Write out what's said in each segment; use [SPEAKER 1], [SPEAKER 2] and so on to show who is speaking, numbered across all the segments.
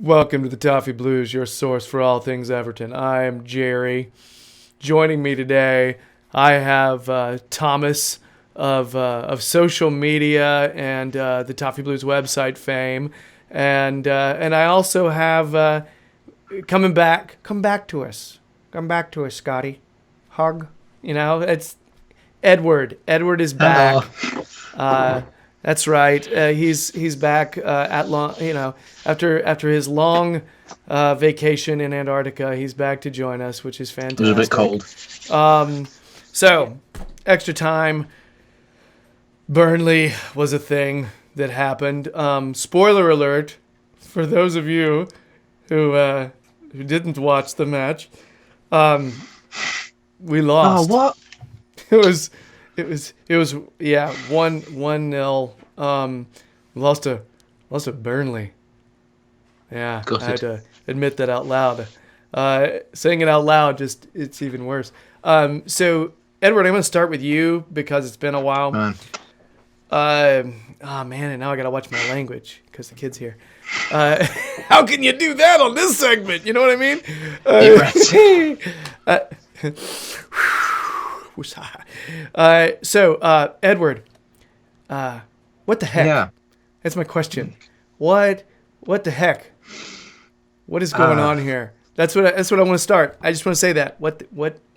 [SPEAKER 1] Welcome to the Toffee Blues, your source for all things Everton. I am Gerry. Joining me today, I have Thomas of social media and the Toffee Blues website fame, and I also have come back to us, Scotty. Hug, it's Edward. Edward is back.
[SPEAKER 2] Hello.
[SPEAKER 1] That's right. He's back after his long vacation in Antarctica. He's back to join us, which is fantastic.
[SPEAKER 2] It was a bit cold.
[SPEAKER 1] So extra time. Burnley was a thing that happened. Spoiler alert for those of you who didn't watch the match. We lost.
[SPEAKER 2] Oh, what?
[SPEAKER 1] It was 1-0. Lost to Burnley. Yeah,
[SPEAKER 2] Gutted.
[SPEAKER 1] I had to admit that out loud. Saying it out loud it's even worse. So Edward, I'm going to start with you because it's been a while.
[SPEAKER 2] Man.
[SPEAKER 1] And now I got to watch my language because the kid's here. How can you do that on this segment? You know what I mean? Edward, what the heck?
[SPEAKER 2] Yeah.
[SPEAKER 1] That's my question. What the heck? What is going on here? That's what I want to start. I just want to say that. What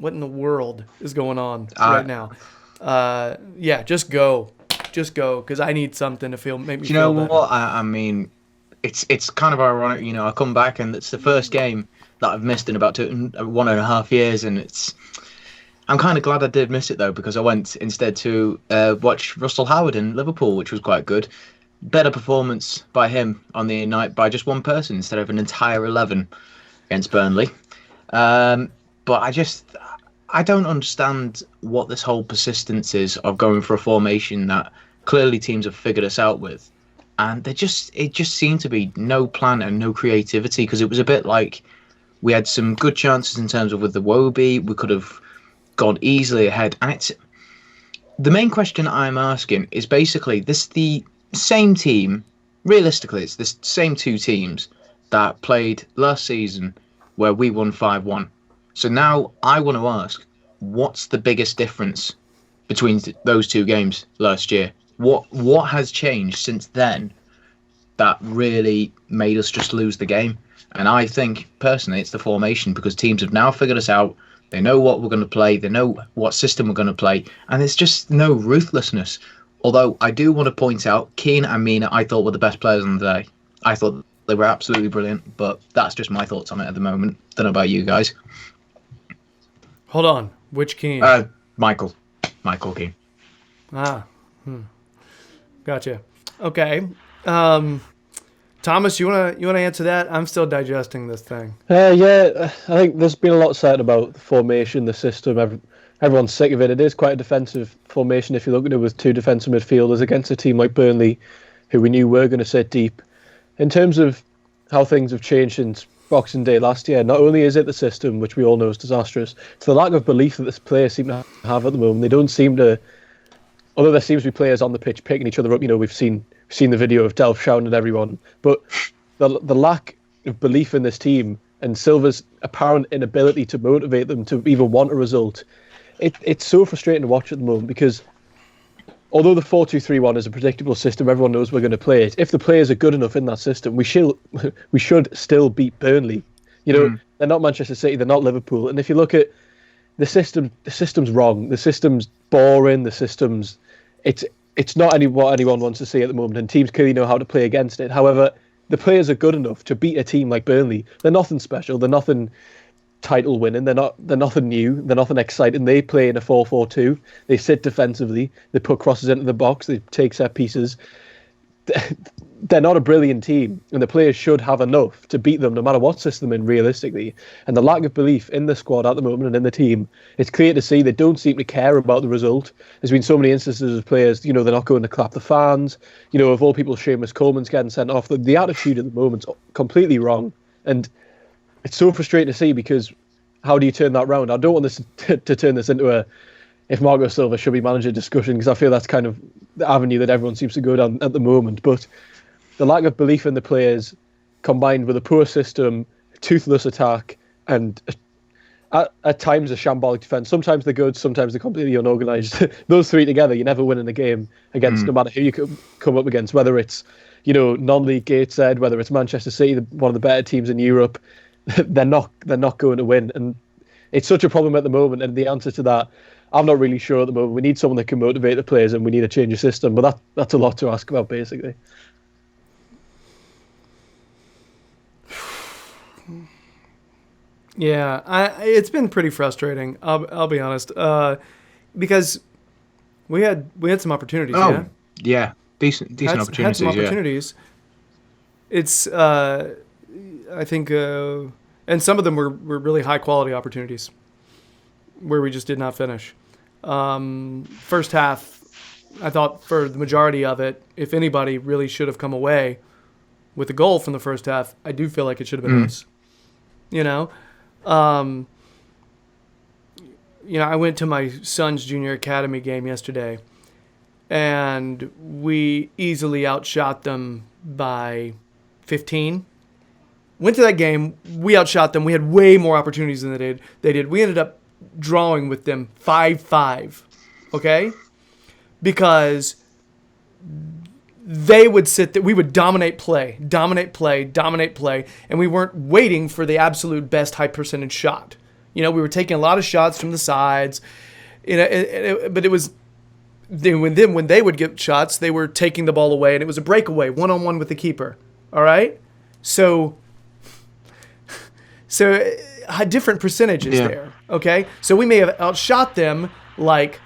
[SPEAKER 1] in the world is going on right now? Just go, because I need something to make me feel better.
[SPEAKER 2] You know what? I mean, it's kind of ironic. I come back and it's the first game that I've missed in about 1.5 years, and I'm kind of glad I did miss it though, because I went instead to watch Russell Howard in Liverpool, which was quite good. Better performance by him on the night by just one person instead of an entire 11 against Burnley. But I don't understand what this whole persistence is of going for a formation that clearly teams have figured us out with. And it just seemed to be no plan and no creativity, because it was a bit like we had some good chances in terms of with the Wobie. We could have gone easily ahead. And it's the main question I'm asking is basically this: the same team, realistically, it's the same two teams that played last season where we won 5-1. So now I want to ask, what's the biggest difference between those two games last year? What has changed since then that really made us just lose the game? And I think, personally, it's the formation, because teams have now figured us out. They know what we're going to play. They know what system we're going to play. And there's just no ruthlessness. Although I do want to point out, Keane and Mina, I thought were the best players on the day. I thought they were absolutely brilliant, but that's just my thoughts on it at the moment. Don't know about you guys.
[SPEAKER 1] Hold on. Which Keane?
[SPEAKER 2] Michael Keane.
[SPEAKER 1] Gotcha. Okay. Thomas, you wanna answer that? I'm still digesting this thing.
[SPEAKER 3] I think there's been a lot said about the formation, the system. Everyone's sick of it. It is quite a defensive formation if you look at it, with two defensive midfielders against a team like Burnley, who we knew were going to sit deep. In terms of how things have changed since Boxing Day last year, not only is it the system, which we all know is disastrous, it's the lack of belief that this players seem to have at the moment. They don't seem to, although there seems to be players on the pitch picking each other up. We've seen the video of Delph shouting at everyone, but the lack of belief in this team and Silva's apparent inability to motivate them to even want a result, it's so frustrating to watch at the moment, because although the 4-2-3-1 is a predictable system, everyone knows we're going to play it. If the players are good enough in that system, we should still beat Burnley. They're not Manchester City, they're not Liverpool. And if you look at the system's wrong. The system's boring. The system's it's not what anyone wants to see at the moment, and teams clearly know how to play against it. However, the players are good enough to beat a team like Burnley. They're nothing special. They're nothing title winning. They're nothing new. They're nothing exciting. They play in a 4-4-2. They sit defensively. They put crosses into the box. They take set pieces. They're not a brilliant team, and the players should have enough to beat them no matter what system they're in, realistically. And the lack of belief in the squad at the moment and in the team, it's clear to see they don't seem to care about the result. There's been so many instances of players, they're not going to clap the fans. Of all people, Seamus Coleman's getting sent off. The attitude at the moment's completely wrong, and it's so frustrating to see, because how do you turn that round? I don't want this to turn this into if Marco Silva should be manager discussion, because I feel that's kind of the avenue that everyone seems to go down at the moment. But the lack of belief in the players combined with a poor system, toothless attack, and at times a shambolic defense. Sometimes they're good, sometimes they're completely unorganized. Those three together, you never win in a game against, no matter who you come up against, whether it's, non-league Gateshead, whether it's Manchester City, one of the better teams in Europe. They're not going to win, and it's such a problem at the moment. And the answer to that, I'm not really sure at the moment. We need someone that can motivate the players, and we need to change the system. But that's a lot to ask about, basically.
[SPEAKER 1] Yeah, it's been pretty frustrating. I'll be honest, because we had some opportunities.
[SPEAKER 2] Oh, yeah, decent opportunities.
[SPEAKER 1] Had some opportunities. Yeah. It's I think, and some of them were really high quality opportunities where we just did not finish. First half, I thought for the majority of it, if anybody really should have come away with a goal from the first half, I do feel like it should have been us. I went to my son's junior academy game yesterday, and we easily outshot them by 15. Went to that game, we outshot them. We had way more opportunities than they did. We ended up drawing with them 5-5, okay? Because they would sit there, we would dominate play, and we weren't waiting for the absolute best high percentage shot. We were taking a lot of shots from the sides, but it was when they would get shots, they were taking the ball away, and it was a breakaway, one-on-one with the keeper. All right, so different percentages there. Okay, so we may have outshot them like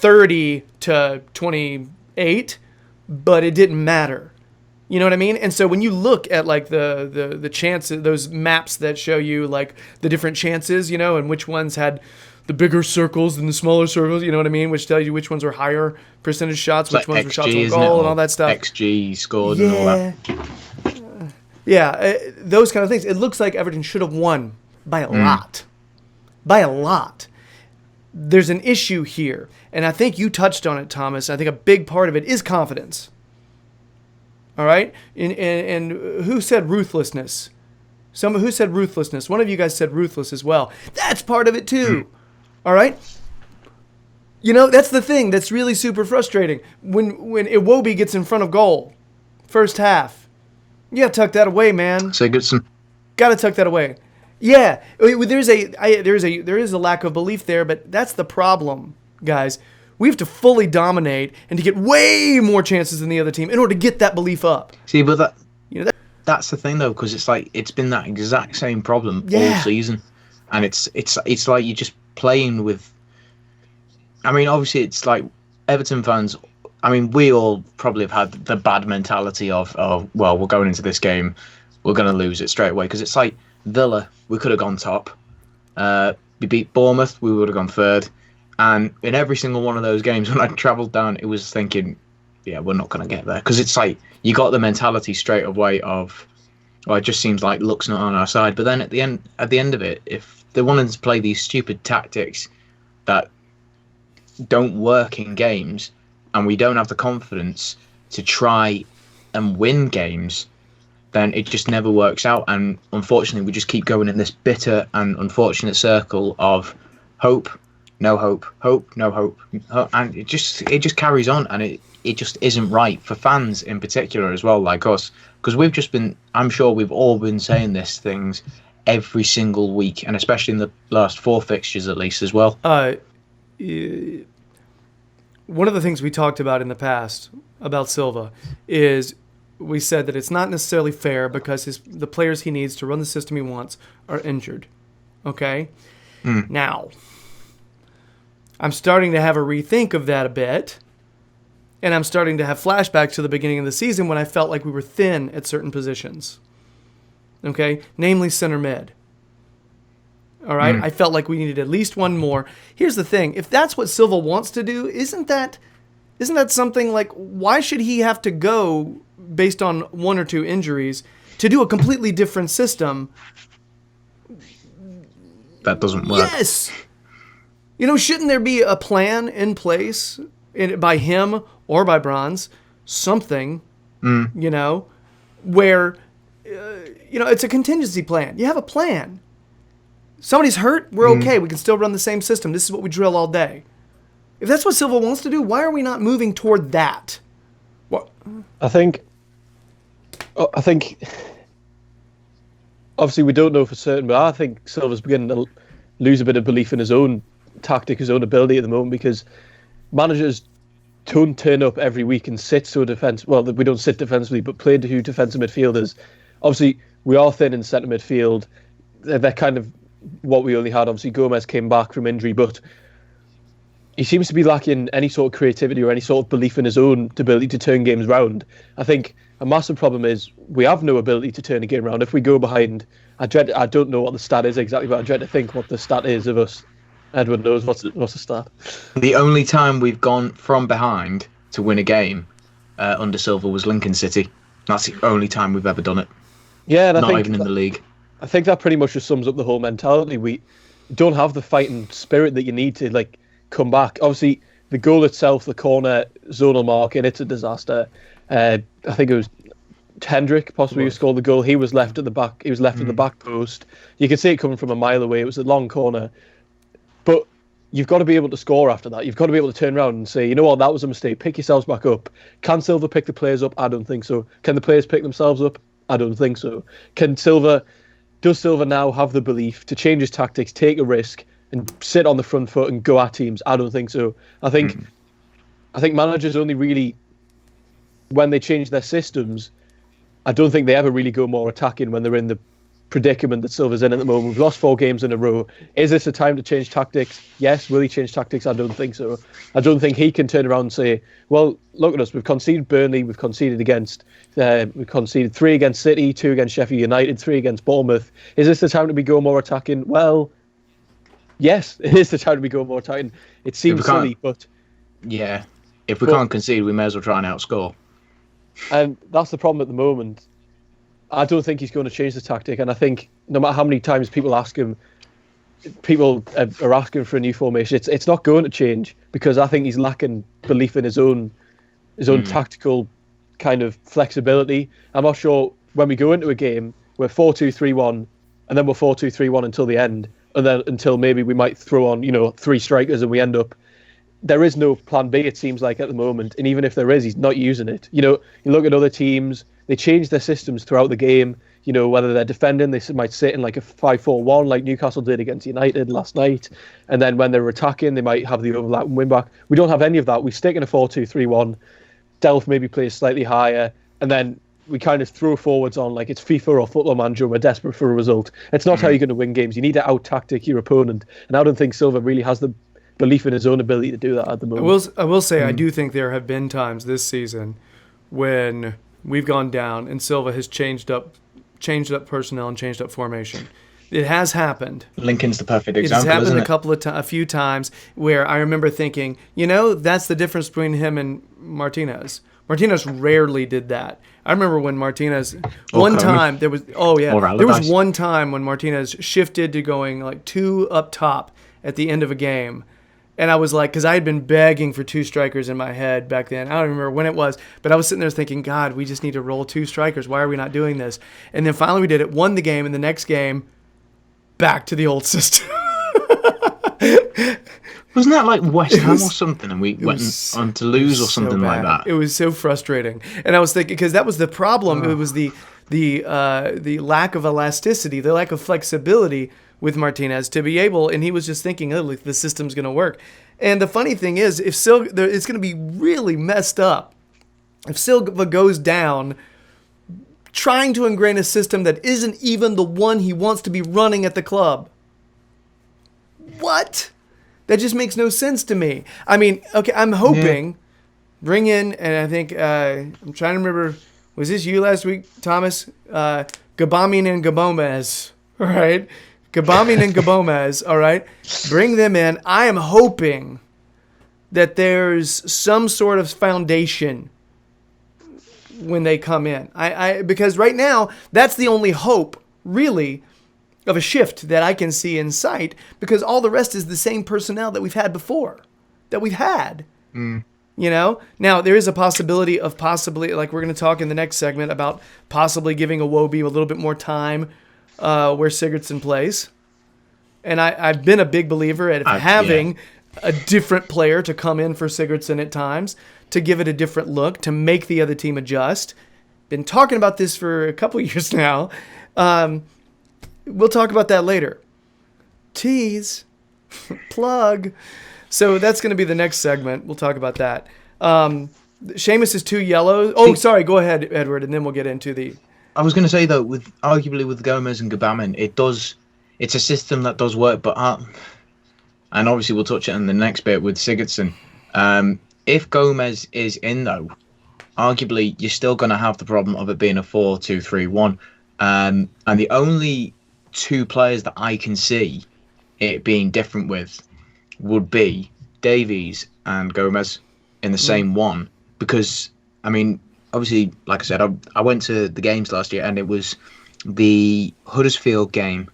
[SPEAKER 1] 30-28, but it didn't matter. You know what I mean? And so when you look at like the chances, those maps that show you like the different chances, and which ones had the bigger circles and the smaller circles, you know what I mean? Which tells you which ones were higher percentage shots, which ones were shots on goal and all that stuff.
[SPEAKER 2] XG scored and all that.
[SPEAKER 1] Those kind of things. It looks like Everton should have won by a lot. By a lot. There's an issue here. And I think you touched on it, Thomas. I think a big part of it is confidence. All right? And who said ruthlessness? Who said ruthlessness? One of you guys said ruthless as well. That's part of it too. All right? That's the thing that's really super frustrating. When Iwobi gets in front of goal, first half, you got to tuck that away, man.
[SPEAKER 2] Say Goodson.
[SPEAKER 1] Got to tuck that away. Yeah, there is a lack of belief there, but that's the problem, guys. We have to fully dominate and to get way more chances than the other team in order to get that belief up.
[SPEAKER 2] See, but that's the thing though, because it's like it's been that exact same problem all season, and it's like you're just playing with. I mean, obviously, it's like Everton fans. I mean, we all probably have had the bad mentality of, well, we're going into this game, we're going to lose it straight away, because it's like Villa, we could have gone top. We beat Bournemouth, we would have gone third. And in every single one of those games, when I travelled down, it was thinking, yeah, we're not going to get there. Because it's like, you got the mentality straight away of, well, it just seems like luck's not on our side. But then at the end of it, if they wanted to play these stupid tactics that don't work in games, and we don't have the confidence to try and win games, then it just never works out. And unfortunately, we just keep going in this bitter and unfortunate circle of hope, no hope, hope, no hope. And it just carries on, and it just isn't right for fans in particular as well, like us. Because we've just been, I'm sure we've all been saying these things every single week, and especially in the last 4 fixtures at least as well.
[SPEAKER 1] One of the things we talked about in the past about Silva is we said that it's not necessarily fair because the players he needs to run the system he wants are injured. Okay? Now, I'm starting to have a rethink of that a bit, and I'm starting to have flashbacks to the beginning of the season when I felt like we were thin at certain positions. Okay? Namely center mid. All right? I felt like we needed at least one more. Here's the thing. If that's what Silva wants to do, isn't that something like, why should he have to go based on 1 or 2 injuries to do a completely different system?
[SPEAKER 2] That doesn't work.
[SPEAKER 1] Yes. Shouldn't there be a plan in place by him or by Bronze, something, where it's a contingency plan. You have a plan. Somebody's hurt, we're okay. We can still run the same system. This is what we drill all day. If that's what Silva wants to do, why are we not moving toward that? What?
[SPEAKER 3] I think obviously we don't know for certain, but I think Silva's beginning to lose a bit of belief in his own tactic, his own ability at the moment, because managers don't turn up every week and sit to a defence. Well, we don't sit defensively, but play to defensive midfielders. Obviously, we are thin in centre midfield. They're kind of what we only had. Obviously, Gomez came back from injury, but he seems to be lacking any sort of creativity or any sort of belief in his own ability to turn games round. I think a massive problem is we have no ability to turn a game around. If we go behind, I don't know what the stat is exactly, but I dread to think what the stat is of us. Edward knows what's the stat.
[SPEAKER 2] The only time we've gone from behind to win a game under Silva was Lincoln City. That's the only time we've ever done it.
[SPEAKER 3] Yeah, and
[SPEAKER 2] not even in the league.
[SPEAKER 3] I think that pretty much just sums up the whole mentality. We don't have the fighting spirit that you need to come back. Obviously, the goal itself, the corner zonal mark, and it's a disaster. I think it was Hendrick possibly who scored the goal. He was left at the back. He was left at the back post. You could see it coming from a mile away. It was a long corner. But you've got to be able to score after that. You've got to be able to turn around and say, you know what, that was a mistake. Pick yourselves back up. Can Silva pick the players up? I don't think so. Can the players pick themselves up? I don't think so. Does Silva now have the belief to change his tactics, take a risk, and sit on the front foot and go at teams? I don't think so. I think managers only really, when they change their systems, I don't think they ever really go more attacking when they're in the predicament that Silva's in at the moment. We've lost 4 games in a row. Is this a time to change tactics? Yes. Will he change tactics? I don't think so. I don't think he can turn around and say, well, look at us. We've conceded Burnley. We've conceded 3 against City, 2 against Sheffield United, 3 against Bournemouth. Is this the time to be going more attacking? Well, yes, it is the time to be going more attacking. It seems silly, but...
[SPEAKER 2] Yeah. If we can't concede, we may as well try and outscore.
[SPEAKER 3] And that's the problem at the moment. I don't think he's going to change the tactic, and I think no matter how many times people are asking for a new formation, it's not going to change, because I think he's lacking belief in his own tactical kind of flexibility. I'm not sure when we go into a game, we're 4-2-3-1, and then we're 4-2-3-1 until the end, and then until maybe we might throw on 3 strikers and we end up. There is no plan B, it seems like, at the moment, and even if there is, he's not using it. You look at other teams. They change their systems throughout the game. Whether they're defending, they might sit in like a 5-4-1 like Newcastle did against United last night. And then when they're attacking, they might have the overlap and win back. We don't have any of that. We stick in a 4-2-3-1. Delph maybe plays slightly higher. And then we kind of throw forwards on like it's FIFA or Football Manager and we're desperate for a result. It's not how you're going to win games. You need to out-tactic your opponent. And I don't think Silva really has the belief in his own ability to do that at the moment.
[SPEAKER 1] I will say I do think there have been times this season when we've gone down and Silva has changed up personnel and changed up formation. It has happened.
[SPEAKER 2] Lincoln's the perfect example.
[SPEAKER 1] It's happened
[SPEAKER 2] isn't it?
[SPEAKER 1] a few times where I remember thinking, that's the difference between him and Martinez. Martinez rarely did that. I remember when Martinez there was one time when Martinez shifted to going like 2 up top at the end of a game. And I was like, because I had been begging for 2 strikers in my head back then. I don't remember when it was, but I was sitting there thinking, God, we just need to roll 2 strikers. Why are we not doing this? And then finally we did it, won the game, and the next game, back to the old system.
[SPEAKER 2] Wasn't that like West Ham or something, and we went on to lose or something like that?
[SPEAKER 1] It was so frustrating. And I was thinking, because that was the problem. It was the lack of elasticity, the lack of flexibility with Martinez to be able, and he was just thinking, oh, the system's going to work. And the funny thing is, it's going to be really messed up if Silva goes down trying to ingrain a system that isn't even the one he wants to be running at the club. What? That just makes no sense to me. I mean, okay, I'm hoping bring in, and I think I'm trying to remember, was this you last week, Thomas? Gabamin and Gabomez, all right? Gabamin and Gabomez, all right? Bring them in. I am hoping that there's some sort of foundation when they come in. Because right now, that's the only hope, really, of a shift that I can see in sight, because all the rest is the same personnel that we've had before, that we've had. Now there is a possibility of like we're going to talk in the next segment about possibly giving Iwobi a little bit more time where Sigurdsson plays. And I've been a big believer at having a different player to come in for Sigurdsson at times to give it a different look, to make the other team adjust. Been talking about this for a couple years now. We'll talk about that later. Tease. Plug. So that's going to be the next segment. We'll talk about that. Seamus is 2 yellows. Oh, sorry. Go ahead, Edward, and then we'll get into the...
[SPEAKER 2] I was going to say, though, arguably with Gomez and Gabamin, it's a system that does work, but... and obviously we'll touch it on the next bit with Sigurdsson. If Gomez is in, though, arguably you're still going to have the problem of it being a 4-2-3-1. And the only 2 players that I can see it being different with would be Davies and Gomez in the same one, because I mean, obviously, like I said, I went to the games last year, and it was the Huddersfield game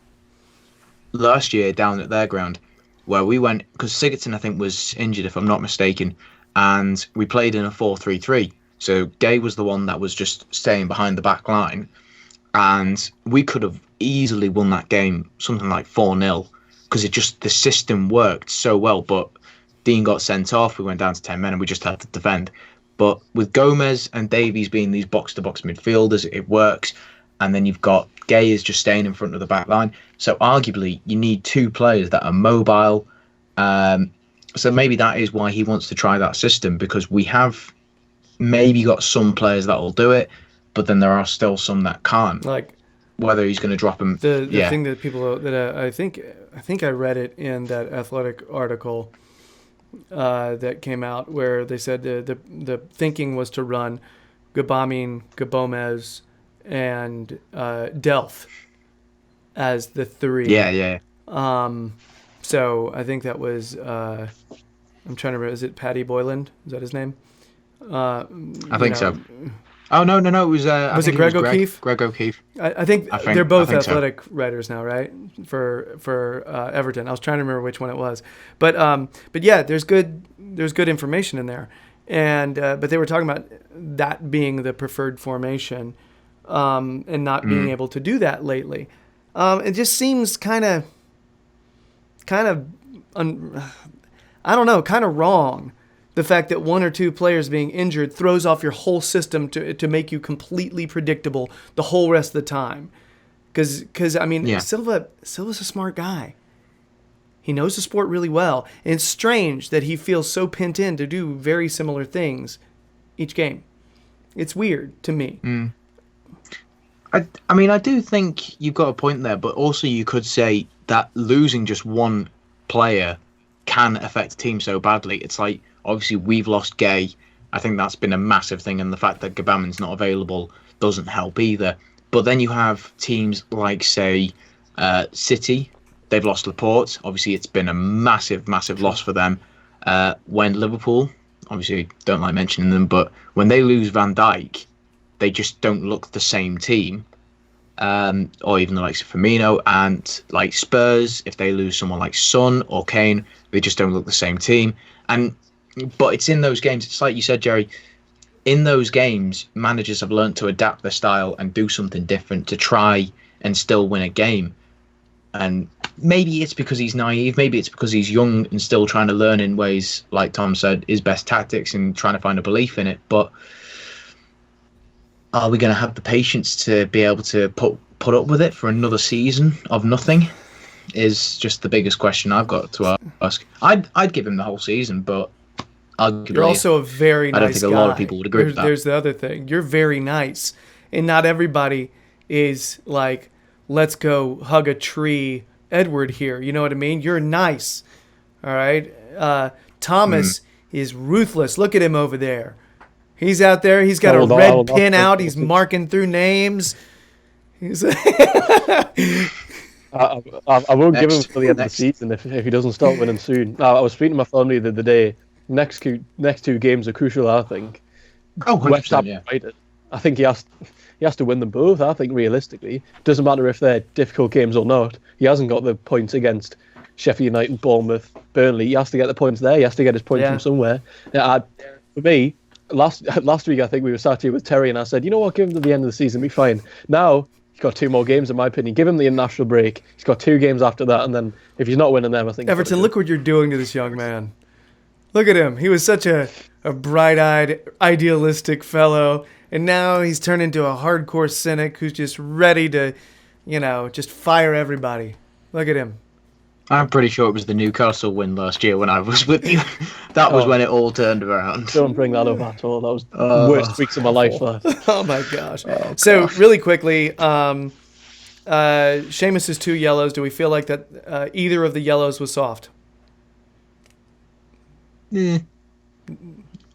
[SPEAKER 2] last year down at their ground where we went, because Sigurdsson I think was injured if I'm not mistaken, and we played in a 4-3-3. So Gay was the one that was just staying behind the back line, and we could have easily won that game something like 4-0. Because the system worked so well, but Dean got sent off. We went down to 10 men and we just had to defend. But with Gomez and Davies being these box-to-box midfielders, it works. And then you've got Gay is just staying in front of the back line. So arguably, you need 2 players that are mobile. So maybe that is why he wants to try that system, because we have maybe got some players that will do it, but then there are still some that can't.
[SPEAKER 1] Like,
[SPEAKER 2] whether he's going to drop him.
[SPEAKER 1] The thing that people that I think I read it in that Athletic article that came out where they said the thinking was to run Gabamin, Gabomez, and Delph as the 3.
[SPEAKER 2] Yeah.
[SPEAKER 1] So I think that was I'm trying to remember. Is it Paddy Boyland? Is that his name?
[SPEAKER 2] I think so. Oh no! It was.
[SPEAKER 1] Was it Greg O'Keefe?
[SPEAKER 2] Greg O'Keefe.
[SPEAKER 1] I think they're both Athletic writers now, right? For Everton. I was trying to remember which one it was, but yeah, there's good information in there, and but they were talking about that being the preferred formation, and not being able to do that lately. It just seems kind of I don't know, kind of wrong. The fact that 1 or 2 players being injured throws off your whole system to make you completely predictable the whole rest of the time. Because I mean, Silva's a smart guy. He knows the sport really well. And it's strange that he feels so pent in to do very similar things each game. It's weird to me.
[SPEAKER 2] I mean, I do think you've got a point there, but also you could say that losing just 1 player can affect a team so badly. It's like, obviously, we've lost Gay. I think that's been a massive thing, and the fact that Gabamin's not available doesn't help either. But then you have teams like, say, City. They've lost Laporte. Obviously, it's been a massive, massive loss for them. When Liverpool, obviously, don't like mentioning them, but when they lose Van Dijk, they just don't look the same team. Or even the likes of Firmino, and like Spurs, if they lose someone like Son or Kane, they just don't look the same team. But it's in those games, it's like you said, Gerry, in those games, managers have learned to adapt their style and do something different to try and still win a game. And maybe it's because he's naive, maybe it's because he's young and still trying to learn in ways, like Tom said, his best tactics and trying to find a belief in it. But are we going to have the patience to be able to put up with it for another season of nothing? Is just the biggest question I've got to ask. I'd give him the whole season, but arguably,
[SPEAKER 1] you're also a very nice guy.
[SPEAKER 2] I don't think a lot of people would agree with that.
[SPEAKER 1] There's the other thing. You're very nice, and not everybody is like, let's go hug a tree, Edward here. You know what I mean? You're nice, all right? Thomas is ruthless. Look at him over there. He's out there. He's got a red pin out. He's marking through names. He's
[SPEAKER 3] I won't give him till the end of the season if he doesn't start winning soon. I was speaking to my family the other day. Next two games are crucial, I think. West Ham United. I think he has to win them both. I think realistically, doesn't matter if they're difficult games or not. He hasn't got the points against Sheffield United, Bournemouth, Burnley. He has to get the points there. He has to get his points from somewhere. for me, last week I think we were sat here with Terry, and I said, you know what, give him to the end of the season, be fine. Now he's got 2 more games, in my opinion. Give him the international break. He's got 2 games after that, and then if he's not winning them, I think
[SPEAKER 1] Everton, look what you're doing to this young man. Look at him. He was such a bright-eyed, idealistic fellow, and now he's turned into a hardcore cynic who's just ready to, just fire everybody. Look at him.
[SPEAKER 2] I'm pretty sure it was the Newcastle win last year when I was with you. That was when it all turned around.
[SPEAKER 3] Don't bring that up at all. That was the worst weeks of my life.
[SPEAKER 1] Oh my gosh. So really quickly, Seamus's 2 yellows. Do we feel like that either of the yellows was soft?
[SPEAKER 2] Yeah.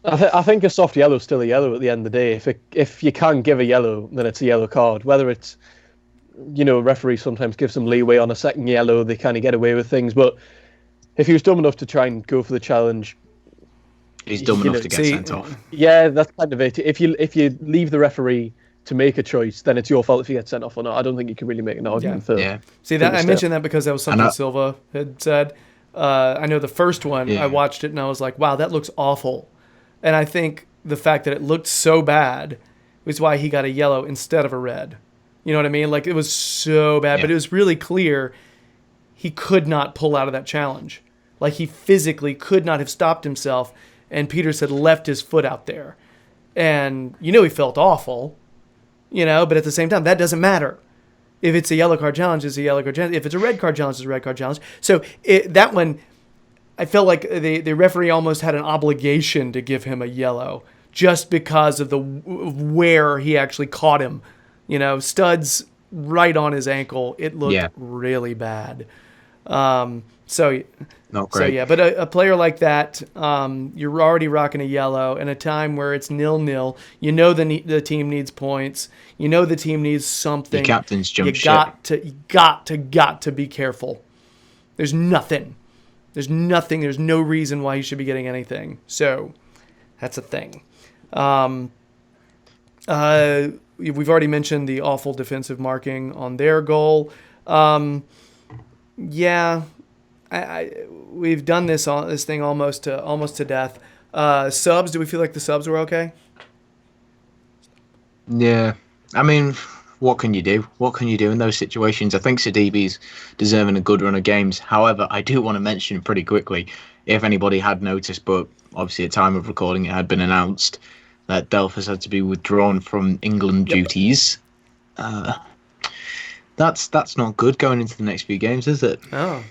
[SPEAKER 3] I think a soft yellow is still a yellow at the end of the day. If you can give a yellow, then it's a yellow card. Whether it's, referees sometimes give some leeway on a second yellow, they kind of get away with things. But if he was dumb enough to try and go for the challenge,
[SPEAKER 2] he's dumb enough to get sent off.
[SPEAKER 3] Yeah, that's kind of it. If you leave the referee to make a choice, then it's your fault if he gets sent off or not. I don't think you can really make an argument for.
[SPEAKER 2] Yeah.
[SPEAKER 1] See that I mentioned that because that was something Silva had said. I know the first one, I watched it and I was like, wow, that looks awful. And I think the fact that it looked so bad was why he got a yellow instead of a red. You know what I mean? Like, it was so bad, but it was really clear he could not pull out of that challenge. Like, he physically could not have stopped himself, and Peters had left his foot out there. And, he felt awful, but at the same time, that doesn't matter. If it's a yellow card challenge, it's a yellow card challenge. If it's a red card challenge, it's a red card challenge. So that one, I felt like the referee almost had an obligation to give him a yellow just because of where he actually caught him. Studs right on his ankle. It looked really bad. Not great. But a player like that, you're already rocking a yellow in a time where it's 0-0. The team needs points. The team needs something.
[SPEAKER 2] The captain's jumped ship.
[SPEAKER 1] You got to be careful. There's nothing. There's no reason why he should be getting anything. So that's a thing. We've already mentioned the awful defensive marking on their goal. We've done this thing almost to death. Subs, do we feel like the subs were okay?
[SPEAKER 2] Yeah. I mean, what can you do? What can you do in those situations? I think Sidibe's deserving a good run of games. However, I do want to mention pretty quickly, if anybody had noticed, but obviously at time of recording it had been announced, that Delph has had to be withdrawn from England duties. That's not good going into the next few games, is it?
[SPEAKER 1] Oh,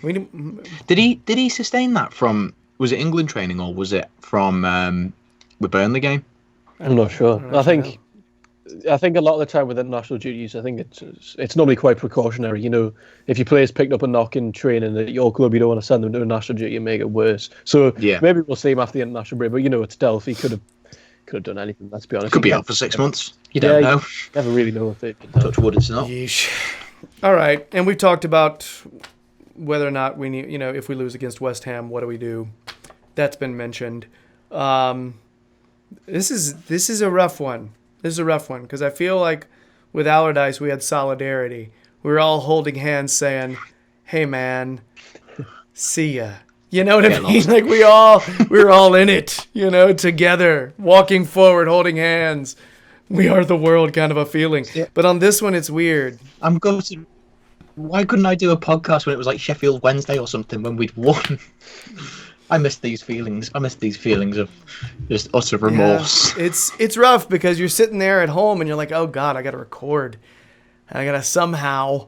[SPEAKER 2] did he sustain that from? Was it England training or was it from the Burnley game?
[SPEAKER 3] I'm not sure. I think a lot of the time with international duties, I think it's normally quite precautionary. If your player's picked up a knock in training at your club, you don't want to send them to a national duty and make it worse. So maybe we'll see him after the international break. But it's Delph. He could have done anything. Let's be honest.
[SPEAKER 2] Could be out for 6 months. You don't know.
[SPEAKER 3] Never really know if it.
[SPEAKER 2] Touch wood, it's not.
[SPEAKER 1] Yeesh. All right, and we've talked about whether or not we need, if we lose against West Ham, what do we do? That's been mentioned. This is a rough one. This is a rough one because I feel like with Allardyce we had solidarity. We were all holding hands, saying, "Hey, man, see ya." You know what I mean? Like we were all in it, together, walking forward, holding hands. We are the world kind of a feeling. Yeah. But on this one, it's weird.
[SPEAKER 2] I'm gutted. Why couldn't I do a podcast when it was like Sheffield Wednesday or something when we'd won? I miss these feelings. I miss these feelings of just utter remorse.
[SPEAKER 1] Yeah, it's rough because you're sitting there at home and you're like, oh, God, I got to record. And I got to somehow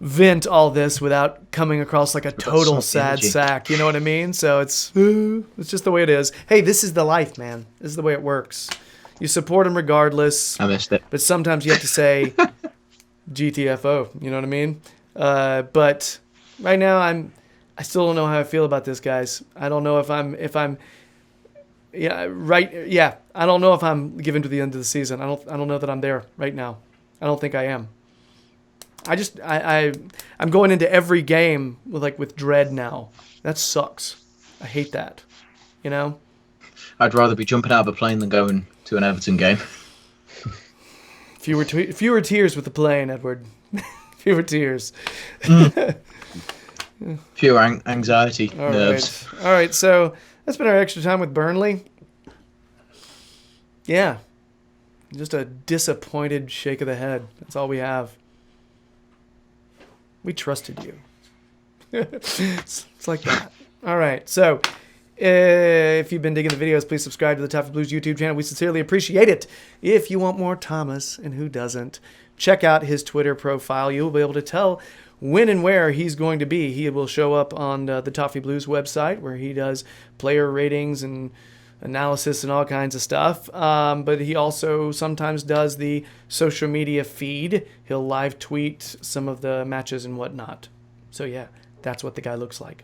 [SPEAKER 1] vent all this without coming across like a total sad sack. You know what I mean? So it's just the way it is. Hey, this is the life, man. This is the way it works. You support him regardless.
[SPEAKER 2] I missed it.
[SPEAKER 1] But sometimes you have to say GTFO. You know what I mean? But right now I still don't know how I feel about this, guys. I don't know if I'm I don't know if I'm given to the end of the season. I don't know that I'm there right now. I don't think I am. I'm going into every game with dread now. That sucks. I hate that.
[SPEAKER 2] I'd rather be jumping out of a plane than going to an Everton game.
[SPEAKER 1] Fewer tears with the plane, Edward. Fewer tears.
[SPEAKER 2] Fewer anxiety, nerves.
[SPEAKER 1] All right, so that's been our extra time with Burnley. Yeah. Just a disappointed shake of the head. That's all we have. We trusted you. It's like that. All right. So, if you've been digging the videos, please subscribe to the Toffee Blues YouTube channel. We sincerely appreciate it. If you want more Thomas, and who doesn't, check out his Twitter profile. You'll be able to tell when and where he's going to be. He will show up on the Toffee Blues website, where he does player ratings and analysis and all kinds of stuff. But he also sometimes does the social media feed. He'll live tweet some of the matches and whatnot. So yeah, that's what the guy looks like.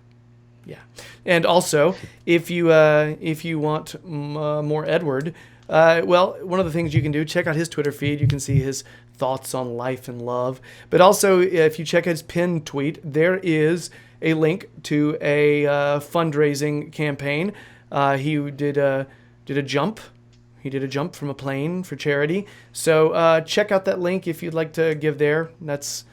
[SPEAKER 1] Yeah. And also, if you want more Edward, well, one of the things you can do, check out his Twitter feed. You can see his thoughts on life and love. But also, if you check his pinned tweet, there is a link to a fundraising campaign. He did a jump. He did a jump from a plane for charity. So check out that link if you'd like to give there. That's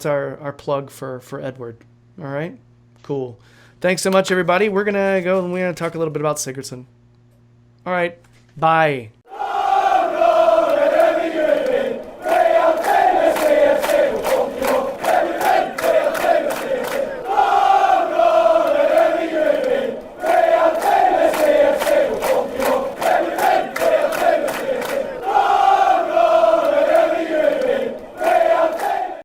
[SPEAKER 1] our plug for Edward. All right? Cool. Thanks so much, everybody. We're going to go and we're going to talk a little bit about Sigurdsson. All right. Bye.